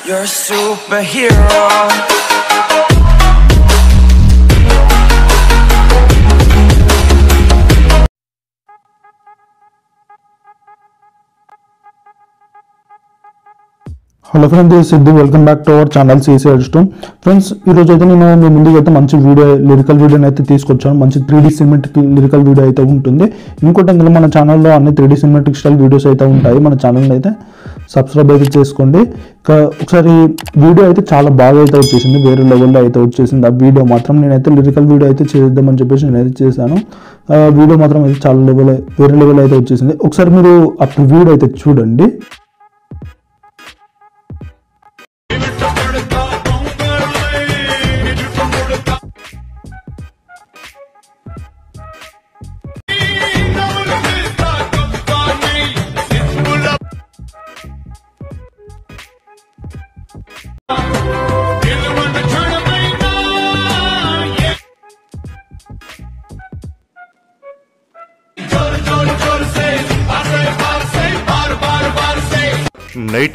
You're a superhero. Hello friends, this Siddhu. Welcome back to our channel CC Edstone. Friends, ఈరోజు అయితే నేను మీ ముందుకు అయితే మంచి వీడియో, లిరికల్ వీడియోని అయితే తీసుకొచ్చాను. మంచి 3D సినిమాటిక్ లిరికల్ వీడియో అయితే ఉంటుంది. ఇంకోటి అందులో మన ఛానల్లో అన్ని 3D సినిమాటిక్ స్టైల్ వీడియోస్ అయితే ఉంటాయి. మన ఛానల్ని అయితే సబ్స్క్రైబ్ అయితే చేసుకోండి. ఒకసారి వీడియో అయితే చాలా బాగా అయితే వచ్చేసింది, వేరే లెవెల్లో అయితే వచ్చేసింది. ఆ వీడియో మాత్రం నేనైతే లిరికల్ వీడియో అయితే చేద్దామని చెప్పేసి నేనైతే చేశాను. వీడియో మాత్రం అయితే చాలా వేరే లెవెల్ అయితే వచ్చేసింది. ఒకసారి మీరు ఆ వీడియో అయితే చూడండి.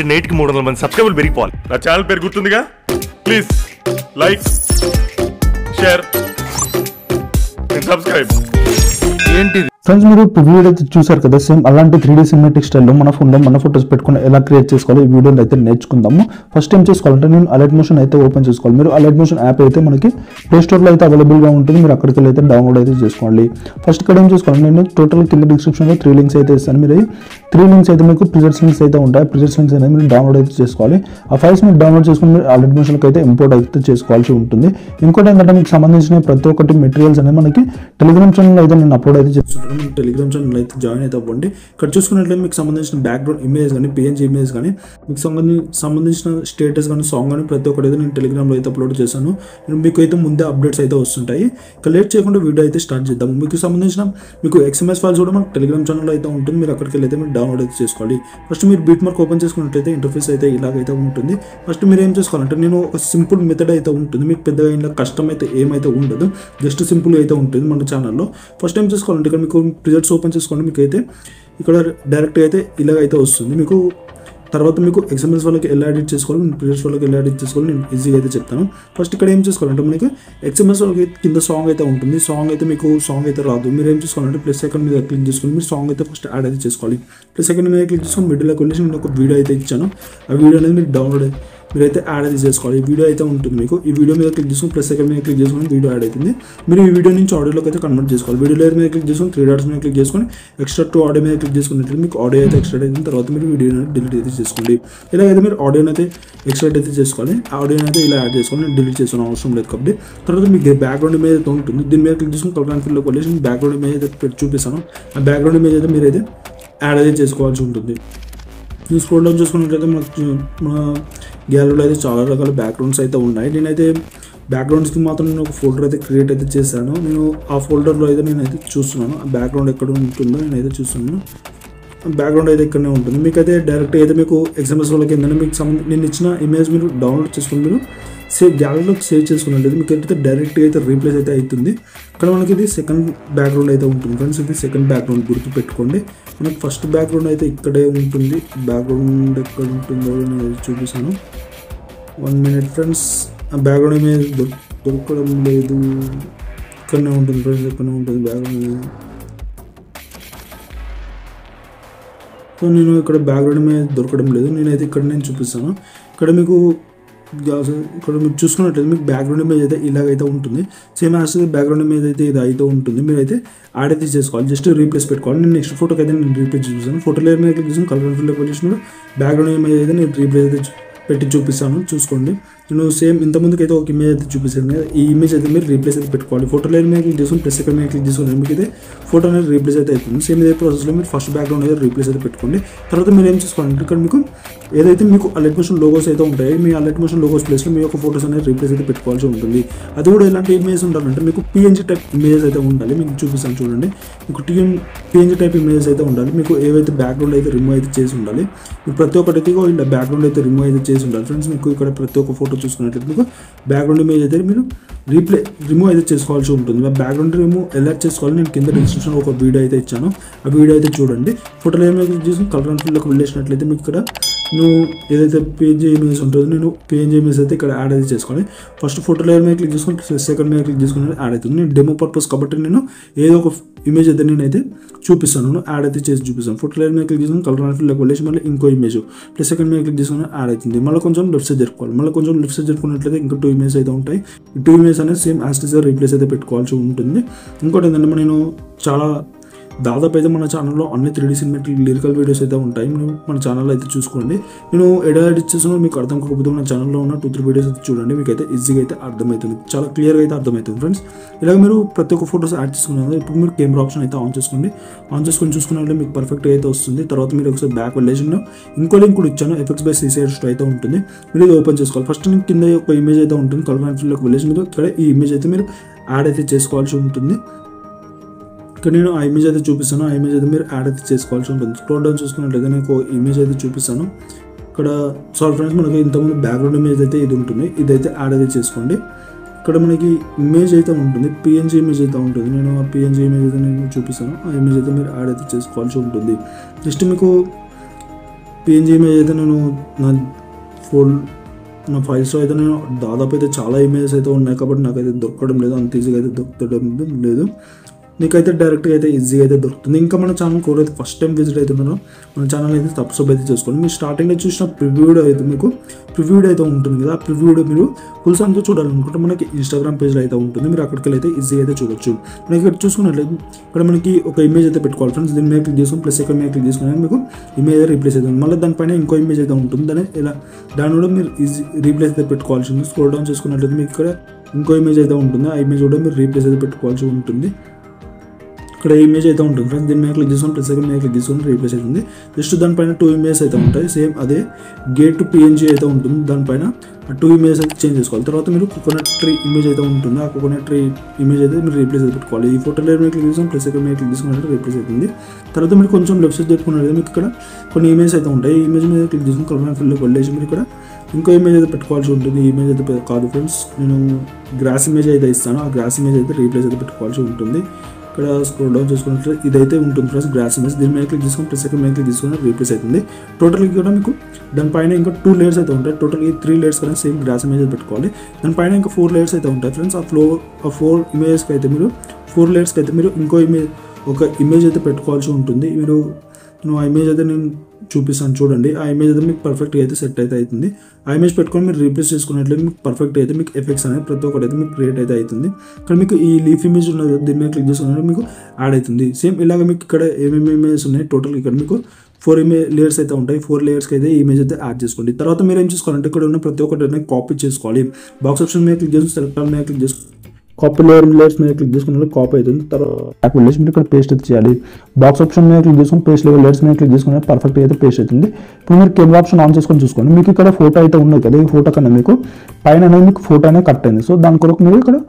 నైట్ కి 300 మంది సబ్స్క్రైబర్లు పెరిగిపోవాలి. నా ఛానల్ పేరు గుర్తుందిగా, please like, share and subscribe. ఏంటి ఫ్రెండ్స్, మీరు వీడియో అయితే చూసారు కదా, సేమ్ అలాంటి 3D సినిమాటిక్ స్టైల్లో మన ఫోన్లో మన ఫోటోస్ పెట్టుకుని ఎలా క్రియేట్ చేసుకోవాలి ఈ వీడియోని అయితే నేర్చుకుందాము. ఫస్ట్ ఏం చేసుకోవాలంటే, నేను అలర్ట్ మోషన్ అయితే ఓపెన్ చేసుకోవాలి. మీరు అలర్ట్ మోషన్ యాప్ అయితే మనకి ప్లే స్టోర్లో అయితే అవైలబుల్గా ఉంటుంది. మీరు అక్కడికి వెళ్ళి అయితే డౌన్లోడ్ అయితే చేసుకోండి. ఫస్ట్ ఇక్కడ ఏం చేసుకోవాలి, నేను టోటల్ కింద డిస్క్రిప్షన్లో 3 లింక్స్ అయితే ఇస్తాను. మీరు 3 లింక్స్ అయితే మీకు ప్రిజెట్స్ లింక్స్ అయితే ఉంటాయి. ప్రిజెట్స్ లింక్స్ అనేది మీరు డౌన్లోడ్ అయితే చేసుకోవాలి. ఆ ఫైల్స్ మీరు డౌన్లోడ్ చేసుకుని మీరు అలర్ట్ మోషన్కి అయితే ఇంపోర్ట్ అయితే చేసుకోవాల్సి ఉంటుంది. ఇంకోటి ఏంటంటే, మీకు సంబంధించిన ప్రతి ఒక్కటి మెటీరియల్స్ అనేది మనకి టెలిగ్రామ్ ఛానల్ అయితే నేను అప్లోడ్ అయితే చేస్తుంటాను. మీరు టెలిగ్రామ్ ఛానల్ అయితే జాయిన్ అయితే అవ్వండి. ఇక్కడ చూసుకున్నట్లయితే మీకు సంబంధించిన బ్యాక్గ్రౌండ్ ఇమేజ్ కానీ, PNG ఇమేజ్ కానీ, మీకు సంబంధించిన స్టేటస్ కానీ, సాంగ్ కానీ ప్రతి ఒక్కటి అయితే నేను టెలిగ్రామ్లో అయితే అప్లోడ్ చేశాను. మీకు అయితే ముందే అప్డేట్స్ అయితే వస్తుంటాయి. ఇక లేట్ చేయకుండా వీడియో అయితే స్టార్ట్ చేద్దాం. మీకు సంబంధించిన XMS ఫైల్స్ కూడా మనకు టెలిగ్రామ్ ఛానల్లో అయితే ఉంటుంది. మీరు అక్కడికి వెళ్ళి అయితే మీరు డౌన్లోడ్ అయితే చేసుకోవాలి. ఫస్ట్ మీరు బీట్ మార్క్ ఓపెన్ చేసుకున్నట్లయితే ఇంటర్ఫేస్ అయితే ఇలాగైతే ఉంటుంది. ఫస్ట్ మీరు ఏం చేసుకోవాలంటే, నేను ఒక సింపుల్ మెథడ్ అయితే ఉంటుంది. మీకు పెద్దగా ఇలా కష్టం అయితే ఏమైతే ఉండదు, జస్ట్ సింపుల్ అయితే ఉంటుంది మన ఛానల్లో. ఫస్ట్ ఏం చేసుకోవాలంటే, ఇక్కడ మీకు ప్రిజెట్స్ ఓపెన్ చేసుకోండి. మీకు అయితే ఇక్కడ డైరెక్ట్ అయితే ఇలాగైతే వస్తుంది. మీకు తర్వాత మీకు XMS వాళ్ళకి ఎలా ఎడిట్ చేసుకోవాలి, ప్రిజెట్స్ వాళ్ళకి ఎలా ఎడిట్ చేసుకోవాలి నేను ఈజీగా అయితే చెప్తాను. ఫస్ట్ ఇక్కడ ఏం చేసుకోవాలంటే, మనకి XMS వాళ్ళకి కింద సాంగ్ అయితే ఉంటుంది. సాంగ్ అయితే మీకు సాంగ్ అయితే రాదు. మీరు ఏం చేసుకోవాలంటే, ప్లస్ సెకండ్ మీద క్లిక్ చేసుకొని మీరు సాంగ్ అయితే ఫస్ట్ యాడ్ అయితే చేసుకోవాలి. ప్లస్ సెకండ్ మీద క్లిక్ చేసుకొని మిడిల్లోకి వెళ్ళేసి నేను ఒక వీడియో అయితే ఇచ్చాను. ఆ వీడియో అనేది మీరు డౌన్లోడ్ మీరైతే యాడ్ అయితే చేసుకోవాలి. ఈ వీడియో అయితే ఉంటుంది. మీకు ఈ వీడియో మీద క్లిక్ చేసుకుని ప్లస్ సెకండ్ మీద క్లిక్ చేసుకుని వీడియో యాడ్ అవుతుంది. మీరు ఈ వీడియో నుంచి ఆడియోలోకి అయితే కన్వర్ట్ చేసుకోవాలి. వీడియో లేయర్ మీద క్లిక్ చేసుకుని 3 డాట్స్ మీద క్లిక్ చేసుకొని ఎక్స్ట్రాక్ట్ టు ఆడియో మీద క్లిక్ చేసుకున్నట్లయితే మీకు ఆడియో అయితే ఎక్స్ట్రాక్ట్ అయిన తర్వాత మీరు వీడియోని డిలీట్ అయితే చేసుకోండి. ఇలాగైతే మీరు ఆడియోని అయితే ఎక్స్ట్రాక్ట్ అయితే చేసుకోవాలి. ఆడియోని అయితే ఇలా యాడ్ చేసుకోవాలి. నేను డిలీట్ చేసుకోవడం అవసరం లేదు కాబట్టి. తర్వాత మీకు బ్యాక్గ్రౌండ్ ఇమేజ్ అయితే ఉంటుంది. దీని మీద క్లిక్ చేసుకుని కలర్ ఫీల్డ్లోకి వెళ్ళేసి బ్యాక్గ్రౌండ్ ఇమేజ్ అయితే పెట్టి చూపిస్తాను. ఆ బ్యాక్గ్రౌండ్ ఇమేజ్ అయితే మీరైతే యాడ్ అయితే చేసుకోవాల్సి ఉంటుంది. మీరు స్క్రోల్ డౌన్ చేసుకున్నట్లయితే మన గ్యాలరీలో అయితే చాలా రకాల బ్యాక్గ్రౌండ్స్ అయితే ఉన్నాయి. నేనైతే బ్యాక్గ్రౌండ్స్కి మాత్రం నేను ఒక ఫోల్డర్ అయితే క్రియేట్ అయితే చేశాను. నేను ఆ ఫోల్డర్లో అయితే నేనైతే చూస్తున్నాను ఆ బ్యాక్గ్రౌండ్ ఎక్కడ ఉంటుందో నేనైతే చూస్తున్నాను. బ్యాక్గ్రౌండ్ అయితే ఇక్కడనే ఉంటుంది. మీకైతే డైరెక్ట్ అయితే మీకు XMS వాళ్ళకి ఏంటంటే, మీకు నేను ఇచ్చిన ఇమేజ్ మీరు డౌన్లోడ్ చేసుకుని మీరు గ్యాలరీలోకి సేవ్ చేసుకున్నట్లయితే మీకు అయితే డైరెక్ట్గా అయితే రీప్లేస్ అయితే అవుతుంది. ఇక్కడ మనకి ఇది సెకండ్ బ్యాక్గ్రౌండ్ అయితే ఉంటుంది ఫ్రెండ్స్. ఇది సెకండ్ బ్యాక్గ్రౌండ్ గుర్తు పెట్టుకోండి. మనకి ఫస్ట్ బ్యాక్గ్రౌండ్ అయితే ఇక్కడే ఉంటుంది. బ్యాక్గ్రౌండ్ ఎక్కడ ఉంటుందో నేను చూపిస్తాను. 1 minute ఫ్రెండ్స్. ఆ బ్యాక్గ్రౌండ్ ఇమేజ్ దొరకడం లేదు. ఇక్కడనే ఉంటుంది ఫ్రెండ్స్, ఇక్కడనే ఉంటుంది బ్యాక్గ్రౌండ్ ఇమేజ్. సో నేను ఇక్కడ బ్యాక్గ్రౌండ్ ఇమేజ్ దొరకడం లేదు. నేనైతే ఇక్కడ నేను చూపిస్తాను. ఇక్కడ మీకు చూసుకున్నట్లయితే మీకు బ్యాక్గ్రౌండ్ ఇమేజ్ అయితే ఇలాగైతే ఉంటుంది. సేమ్ యాజ్ బ్యాక్గ్రౌండ్ ఇమేజ్ అయితే ఇది అయితే ఉంటుంది. మీరైతే యాడ్ అయితే చేసుకోవాలి. జస్ట్ రీప్లేస్ పెట్టుకోవాలి. నేను నెక్స్ట్ ఫోటోకి అయితే నేను రీప్లేస్ చూపిస్తాను. ఫోటో లేయర్ మీద క్లిక్ చేసి కలర్ ఫీల్డ్లోకి వెళ్ళేసి బ్యాక్గ్రౌండ్ ఇమేజ్ అయితే నేను రీప్లేస్ అయితే పెట్టి చూపిస్తాను. చూసుకోండి. నేను సేమ్ ఇంతకుముందుకు అయితే ఒక ఇమేజ్ అయితే చూపిస్తాను. ఈ ఇమేజ్ అయితే మీరు రీప్లేస్ అయితే పెట్టుకోవాలి. ఫోటో లేయర్ మీద క్లిక్ చేసుకుని ప్లస్ సెకండ్ మీద క్లిక్ చేసుకుని మీకు అయితే ఫోటో అనేది రీప్లేస్ అయితే అవుతుంది. సేమ్ ఇదే ప్రాసెస్లో మీరు ఫస్ట్ బ్యాక్గ్రౌండ్ అయితే రీప్లేస్ అయితే పెట్టుకోండి. తర్వాత మీరు ఏం చేసుకోవాలంటే, ఇక్కడ మీకు ఏదైతే మీకు అలర్ట్ మోషన్ లోగోస్ అయితే ఉంటాయి, మీ అలర్ట్ మోషన్ లోగోస్ ప్లేస్లో మీ యొక్క ఫోటోస్ అనేది రీప్లేస్ అయితే పెట్టుకోవాల్సి ఉంటుంది. అది కూడా ఎలాంటి ఇమేజ్ ఉండాలంటే, మీకు PNG టైప్ ఇమేజ్ అయితే ఉండాలి. మీకు చూపిస్తాను చూడండి. మీకు PNG టైప్ ఇమేజ్ అయితే ఉండాలి. మీకు ఏవైతే బ్యాక్గ్రౌండ్ అయితే రిమూవ్ అయితే చేసి ఉండాలి. మీకు ప్రతి ఒక్కటికి ఇలా బ్యాక్గ్రౌండ్ అయితే రిమూవ్ అయితే చేసి ఉండాలి ఫ్రెండ్స్. మీకు ఇక్కడ ప్రతి ఒక్క ఫోటో చూసుకున్నట్లయితే మీకు బ్యాక్గ్రౌండ్ ఇమేజ్ అయితే మీరు రిమూవ్ అయితే చేసుకోవాల్సి ఉంటుంది. బ్యాక్గ్రౌండ్ రిమూవ్ ఎలా చేసుకోవాలి నేను కింద డిస్క్రిప్షన్లో ఒక వీడియో అయితే ఇచ్చాను. ఆ వీడియో అయితే చూడండి. ఫోటో లేయర్ మీద క్లిక్ చేసి కలర్ ఫీల్డ్లోకి వెళ్ళేసినట్లయితే మీకు ఇక్కడ నువ్వు ఏదైతే పిఎన్జీ ఇమేజ్ ఉంటుందో నేను పిఎన్జీ ఇమేజ్ అయితే ఇక్కడ యాడ్ అయితే చేసుకోవాలి. ఫస్ట్ ఫోటో లేయర్ మీద క్లిక్ చేసుకుని సెకండ్ మీద క్లిక్ చేసుకుని యాడ్ అవుతుంది. నేను డెమో పర్పస్ కాబట్టి నేను ఏదో ఒక ఇమేజ్ అయితే నేనైతే చూపిస్తాను, యాడ్ అయితే చేసి చూపిస్తాను. ఫోటో లేయర్ మీద క్లిక్ చేసుకుని కలర్ ఫిల్లోకి వెళ్ళేసి మళ్ళీ ఇంకో ఇమేజ్ ప్లస్ సెకండ్ మీద క్లిక్ చేసుకుని యాడ్ అవుతుంది. మళ్ళీ కొంచెం లెఫ్ట్ సైడ్ జరుపుకోవాలి. మళ్ళీ కొంచెం లెఫ్ట్ సైడ్ జరుపుకున్నట్లయితే ఇంకా 2 ఇమేజ్ అయితే ఉంటాయి. ఈ 2 ఇమేజ్ అనేది సేమ్ యాజ్ టీజర్ రీప్లేస్ అయితే పెట్టుకోవాల్సి ఉంటుంది. ఇంకోటి ఏంటంటే నేను చాలా దాదాపు అయితే మన ఛానల్లో అన్ని 3D సినిమాటిక్ లిరికల్ వీడియోస్ అయితే ఉంటాయి. మీరు మన ఛానల్లో అయితే చూసుకోండి. నేను ఎడిట్ చేసిన మీకు అర్థం కాకపోతే మన ఛానల్లో ఉన్న 2-3 వీడియోస్ అయితే చూడండి, మీకు అయితే ఈజీగా అయితే అర్థమవుతుంది, చాలా క్లియర్గా అయితే అర్థమవుతుంది ఫ్రెండ్స్. ఇలాగ మీరు ప్రతి ఒక్క ఫోటోస్ యాడ్ చేసుకున్నారు. ఇప్పుడు మీరు కెమెరా ఆప్షన్ అయితే ఆన్ చేసుకోండి. ఆన్ చేసుకొని చూసుకున్నట్లయితే మీకు పర్ఫెక్ట్గా అయితే వస్తుంది. తర్వాత మీరు ఒకసారి బ్యాక్ వెళ్ళేసి ఇంకో లింక్ కూడా ఇచ్చాను, FX by CCR Studio అయితే ఉంటుంది. మీరు ఇది ఓపెన్ చేసుకోవాలి. ఫస్ట్ కింద ఒక ఇమేజ్ అయితే ఉంటుంది, కలర్ అండ్ ఫిల్లోకి వెళ్ళేసి మీరు ఇక్కడ ఈ ఇమేజ్ అయితే మీరు యాడ్ అయితే చేసుకోవాల్సి ఉంటుంది. ఇక్కడ నేను ఆ ఇమేజ్ అయితే చూపిస్తాను, ఆ ఇమేజ్ అయితే మీరు యాడ్ అయితే చేసుకోవాల్సి ఉంటుంది. స్క్రోల్ డౌన్ చూసుకున్నట్లయితే నేను ఇమేజ్ అయితే చూపిస్తాను. ఇక్కడ సారీ ఫ్రెండ్స్, మనకి ఇంతకుముందు బ్యాక్గ్రౌండ్ ఇమేజ్ అయితే ఇది ఉంటుంది, ఇదైతే యాడ్ అయితే చేసుకోండి. ఇక్కడ మనకి ఇమేజ్ అయితే ఉంటుంది, పిఎన్జీ ఇమేజ్ అయితే ఉంటుంది. నేను ఆ పిఎన్జీ ఇమేజ్ అయితే నేను చూపిస్తాను, ఆ ఇమేజ్ అయితే మీరు యాడ్ అయితే చేసుకోవాల్సి ఉంటుంది. జస్ట్ మీకు పిఎన్జీ ఇమేజ్ అయితే నేను నా ఫైల్స్లో అయితే నేను దాదాపు అయితే చాలా ఇమేజెస్ అయితే ఉన్నాయి కాబట్టి నాకైతే దొరకడం లేదు, అంత ఈజీగా అయితే దొరకడం లేదు. మీకైతే డైరెక్ట్గా అయితే ఈజీగా అయితే దొరుకుతుంది. ఇంకా మన ఛానల్ కూడా అయితే ఫస్ట్ టైం విజిట్ అవుతున్నారో మన ఛానల్ అయితే సబ్స్క్రైబ్ అయితే చేసుకోండి. మీరు స్టార్టింగ్లో చూసిన ప్రివ్యూడ్ అయితే మీకు ప్రివ్యూడ్ అయితే ఉంటుంది కదా, ఆ ప్రివ్యూడ్ మీరు ఫుల్ సాంగ్తో చూడాలనుకుంటే మనకి ఇన్స్టాగ్రామ్ పేజ్లో అయితే ఉంటుంది, మీరు అక్కడికి అయితే ఈజీగా అయితే చూడొచ్చు. మనకి ఇక్కడ చూసుకున్నట్లయితే ఇక్కడ మనకి ఒక ఇమేజ్ అయితే పెట్టుకోవాలి ఫ్రెండ్స్. దీని మీద క్లిక్ చేసుకుని ప్లస్ సెకండ్ మీద క్లిక్ చేసుకుని మీకు ఇమేజ్ రీప్లేస్ అవుతుంది. మళ్ళీ దానిపైన ఇంకో ఇమేజ్ అయితే ఉంటుంది, దాని కూడా మీరు ఈజీ రీప్లేస్ అయితే పెట్టుకోవాల్సి ఉంది. స్క్రోల్ డౌన్ చేసుకున్నట్లయితే మీకు ఇక్కడ ఇంకో ఇమేజ్ అయితే ఉంటుంది, ఆ ఇమేజ్ కూడా మీరు రీప్లేస్ అయితే పెట్టుకోవాల్సి ఉంటుంది. ఇక్కడ ఇమేజ్ అయితే ఉంటుంది ఫ్రెండ్స్. దీని మీద క్లిక్ చేసుకొని ప్లస్ సెకండ్ మీద క్లిక్ చేసుకొని రీప్లేస్ అవుతుంది. జస్ట్ దానిపైన 2 ఇమేజెస్ అయితే ఉంటాయి, సేమ్ అదే గేట్ టు PNG అయితే ఉంటుంది. దానిపైన 2 ఇమేజెస్ అయితే చేంజ్ చేసుకోవాలి. తర్వాత మీరు కోకోనట్ ట్రీ ఇమేజ్ అయితే ఉంటుంది, ఆ కోకోనట్ ట్రీ ఇమేజ్ అయితే మీరు రీప్లేస్ అయితే పెట్టుకోవాలి. ఈ ఫోటో లేయర్ మీద క్లిక్ చేసుకొని ప్లస్ సెకండ్ మీద క్లిక్ చేసుకున్నట్టు రీప్లేస్ అవుతుంది. తర్వాత మీరు కొంచెం లెఫ్ట్ సైడ్ పెట్టుకున్నట్లయితే మీకు ఇక్కడ కొన్ని ఇమేజ్ అయితే ఉంటాయి. ఈ ఇమేజ్ మీద క్లిక్ చేసుకుని కలర్ ఫిల్లోకి వెళ్ళేసి మీరు ఇక్కడ ఇంకో ఇమేజ్ అయితే పెట్టుకోవాల్సి ఉంటుంది. ఈ ఇమేజ్ అయితే కాదు ఫ్రెండ్స్, నేను గ్రాస్ ఇమేజ్ అయితే ఇస్తాను, ఆ గ్రాస్ ఇమేజ్ అయితే రీప్లేస్ అయితే పెట్టుకోవాల్సి ఉంటుంది. ఇక్కడ స్క్రోల్ డౌన్ చేసుకున్నట్లు ఇదైతే ఉంటుంది ఫ్రెండ్స్, గ్రాస్ ఇమేజ్. దీని మీద క్లిక్ చేసుకుని ప్లస్ సెకండ్ మీద క్లిక్ చేసుకుని రీప్లేస్ అవుతుంది. టోటల్ కూడా మీకు దానిపైన ఇంకా 2 లేయర్స్ అయితే ఉంటాయి. టోటల్ ఈ 3 లేయర్స్ కానీ సేమ్ గ్రాస్ ఇమేజ్ పెట్టుకోవాలి. దానిపైన ఇంకా 4 లేయర్స్ అయితే ఉంటాయి ఫ్రెండ్స్. ఆ 4 ఇమేజెస్కి అయితే మీరు 4 లేయర్స్కి అయితే మీరు ఇంకో ఒక ఇమేజ్ అయితే పెట్టుకోవాల్సి ఉంటుంది. నేను ఆ ఇమేజ్ అయితే నేను చూపిస్తాను చూడండి. ఆ ఇమేజ్ అయితే మీకు పర్ఫెక్ట్గా అయితే సెట్ అయితే అవుతుంది. ఆ ఇమేజ్ పెట్టుకొని మీరు రీప్లేస్ చేసుకున్నట్లయితే మీకు పర్ఫెక్ట్ అయితే మీకు ఎఫెక్ట్స్ అనేది ప్రతి ఒక్కటి అయితే మీకు క్రియేట్ అయితే అవుతుంది. ఇక్కడ మీకు ఈ లీఫ్ ఇమేజ్ ఉన్నది, దీని మీద క్లిక్ చేసుకున్నట్టు మీకు యాడ్ అవుతుంది. సేమ్ ఇలాగ మీకు ఇక్కడ ఏమేమి ఇమేజెస్ ఉన్నాయి టోటల్ ఇక్కడ మీకు 4 లేయర్స్ అయితే ఉంటాయి. 4 లేయర్స్కి అయితే ఈ ఇమేజ్ అయితే యాడ్ చేసుకోండి. తర్వాత మీరు ఏం చేసుకోవాలంటే ఇక్కడ ఉన్న ప్రతి ఒక్కటి కాపీ చేసుకోవాలి. బాక్స్ ఆప్షన్ మీద క్లిక్ చేసి సెలెక్ట్ మీద క్లిక్ చేసుకోవాలి. కాపీ లేయర్స్ మీద క్లిక్ చేసుకున్న కాపీ అవుతుంది. తర్వాత వెళ్ళేసి మీరు ఇక్కడ పేస్ట్ అయితే చేయాలి. బాక్స్ ఆప్షన్ మీద క్లిక్ చేసుకుని పేస్ట్ లేయర్స్ మీద క్లిక్ చేసుకుని పర్ఫెక్ట్ అయితే పేస్ట్ అవుతుంది. ఇప్పుడు మీరు కెమెరా ఆప్షన్ ఆన్ చేసుకొని చూసుకోండి. మీకు ఇక్కడ ఫోటో అయితే ఉన్నది కదా, ఈ ఫోటో కన్నా మీకు పైన అనేది మీకు ఫోటో అనేది కట్ అయింది. సో దాని కొరకు మీరు ఇక్కడ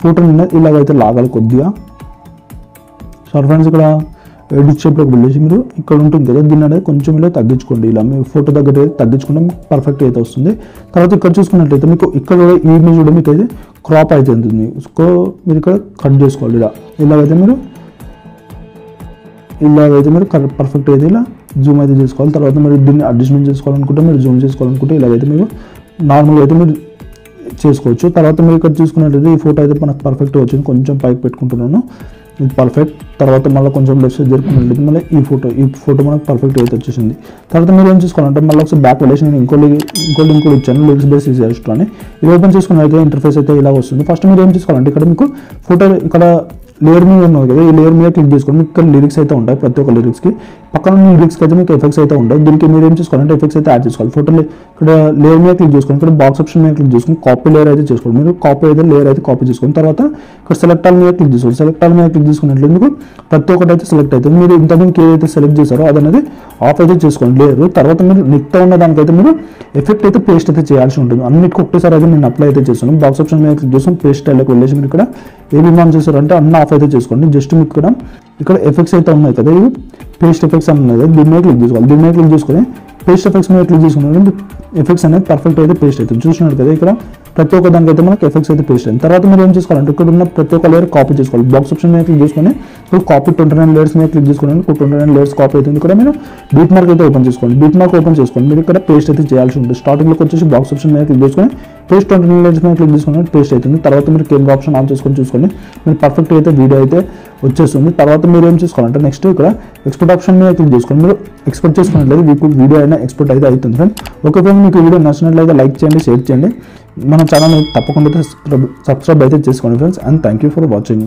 ఫోటో ఇలాగైతే లాగాలి కొద్దిగా. సారీ ఫ్రెండ్స్, ఇక్కడ ఎడిట్ షేప్లోకి వెళ్ళేసి మీరు ఇక్కడ ఉంటుంది కదా, దీన్ని అనేది కొంచెం ఇలా తగ్గించుకోండి. ఇలా మీ ఫోటో దగ్గర అయితే తగ్గించుకుంటే మీకు పర్ఫెక్ట్ అయితే వస్తుంది. తర్వాత ఇక్కడ చూసుకున్నట్లయితే మీకు ఇక్కడ ఈ ఇమేజ్ కూడా మీకు అయితే క్రాప్ అయితే ఉంటుంది. సో మీరు ఇక్కడ కట్ చేసుకోవాలి. ఇలాగైతే మీరు పర్ఫెక్ట్ అయితే ఇలా జూమ్ అయితే చేసుకోవాలి. తర్వాత మీరు దీన్ని అడ్జస్ట్మెంట్ చేసుకోవాలనుకుంటే మీరు జూమ్ చేసుకోవాలనుకుంటే ఇలాగైతే మీరు నార్మల్గా అయితే మీరు చేసుకోవచ్చు. తర్వాత మీరు ఇక్కడ చూసుకున్నట్లయితే ఈ ఫోటో అయితే మనకు పర్ఫెక్ట్గా వచ్చింది. కొంచెం పైకి పెట్టుకుంటున్నాను, ఇది పర్ఫెక్ట్. తర్వాత మళ్ళీ కొంచెం లెఫ్ట్ సైడ్ జరుపుకున్నట్లయితే మళ్ళీ ఈ ఫోటో మనకు పర్ఫెక్ట్ అయితే వచ్చేసింది. తర్వాత మీరు ఏం చేసుకోవాలంటే మళ్ళీ ఒకసారి బ్యాక్ వెళ్ళేసి నేను ఇంకో లింక్ కూడా ఇచ్చాను, లింక్స్ బై CCR Studio అని. ఇది ఓపెన్ చేసుకున్నట్లయితే ఇంటర్ఫేస్ అయితే ఇలా వస్తుంది. ఫస్ట్ మీరు ఏం చేసుకోవాలంటే ఇక్కడ మీకు ఫోటో ఇక్కడ లేయర్ మీద ఉన్నది కదా, ఈ లేయర్ మీద క్లిక్ చేసుకొని మీకు ఇక్కడ లిరిక్స్ అయితే ఉంటాయి. ప్రతి ఒక్క లిరిక్స్కి పక్కన ఉన్న లిరిక్స్కి అయితే మీకు ఎఫెక్ట్స్ అయితే ఉంటాయి. దీనికి మీరు ఏం చేసుకోవాలంటే ఎఫెక్ట్స్ అయితే యాడ్ చేసుకోవాలి. ఫోటోలో ఇక్కడ లేయర్ మీద క్లిక్ చేసుకొని ఇక్కడ బాక్స్ ఆప్షన్ మీద క్లిక్ చేసుకొని కాపీ లేయర్ అయితే చేసుకోవాలి. మీరు కాపీ అయితే లేయర్ అయితే కాపీ చేసుకొని తర్వాత ఇక్కడ సెలెక్ట్ ఆల్ మీద క్లిక్ చేసుకోవాలి. సెలెక్ట్ ఆల్ మీద క్లిక్ చేసుకున్నట్లయితే మీకు ప్రతి ఒక్కటి అయితే సెలెక్ట్ అవుతుంది. మీరు ఇంతకుముందు ఏదైతే సెలెక్ట్ చేశారో అదనేది ఆఫ్ అయితే చేసుకోండి లేయర్. తర్వాత మీరు మిగతా ఉన్న దానికైతే మీరు ఎఫెక్ట్ అయితే పేస్ట్ అయితే చేయాల్సి ఉంటుంది. అన్నిటికీ ఒకటేసారి అయితే నేను అప్లై అయితే చేస్తాను. బాక్స్ ఆప్షన్ మీద క్లిక్ చేసుకొని పేస్ట్ స్టైల్లోకి వెళ్ళేసి మీరు ఇక్కడ ఏమి ఆన్ చేస్తారంటే అన్ని ఆఫ్ అయితే చేసుకోండి. జస్ట్ మీకు ఇక్కడ ఎఫెక్ట్స్ అయితే ఉన్నాయి కదా, ఇవి పేస్ట్ ఎఫెక్ట్స్ అని ఉన్నాయి కదా, దీని మీద క్లిక్ చేసుకోవాలి. దీని మీద క్లిక్ చేసుకొని పేస్ట్ ఎఫెక్ట్స్ మీద క్లిక్ చేసుకున్నారంటే ఎఫెక్ట్స్ అనేది పర్ఫెక్ట్ అయితే పేస్ట్ అవుతుంది. చూసినారు కదా ఇక్కడ ప్రతి ఒక్క దానికి అయితే మనకి ఎఫెక్ట్స్ అయితే పేస్ట్ అయింది. తర్వాత మీరు ఏం చేసుకోవాలంటే ఇక్కడ ఉన్న ప్రతి ఒక్క లేయర్ కాపీ చేసుకోవాలి. బాక్స్ ఆప్షన్ మీద క్లిక్ చేసుకొని ఇప్పుడు కాపీ 29 లేయర్స్ మీద క్లిక్ చేసుకోండి. 29 లేయర్స్ కాపీ అవుతుంది. ఇక్కడ మీరు బీట్ మార్క్ అయితే ఓపెన్ చేసుకోండి. బీట్ మార్క్ ఓపెన్ చేసుకోండి. మీరు ఇక్కడ పేస్ట్ అయితే చేయాల్సి ఉంటుంది. స్టార్టింగ్లోకి వచ్చేసి బాక్స్ ఆప్షన్ మీద క్లిక్ చేసుకొని పేస్ట్ 29 లేయర్స్ మీద క్లిక్ చేసుకుని పేస్ట్ అవుతుంది. తర్వాత మీరు కెమెరా ఆప్షన్ ఆన్ చేసుకొని చూసుకోండి. మీరు పర్ఫెక్ట్ అయితే వీడియో అయితే వచ్చేస్తుంది. తర్వాత మీరు ఏం చేసుకోవాలంటే నెక్స్ట్ ఇక్కడ ఎక్స్పోర్ట్ ఆప్షన్ మీద క్లిక్ చేసుకోండి. మీరు ఎక్స్పోర్ట్ చేసుకున్నట్లయితే మీకు వీడియో అయినా ఎక్స్పోర్ట్ అయితే అవుతుంది ఫ్రెండ్. ఓకే ఫ్రెండ్, మీకు వీడియో నచ్చినట్లయితే లైక్ చేయండి, షేర్ చేయండి. మన ఛానల్ తప్పకుండా సబ్స్క్రైబ్ అయితే చేసుకోండి friends. And thank you for watching.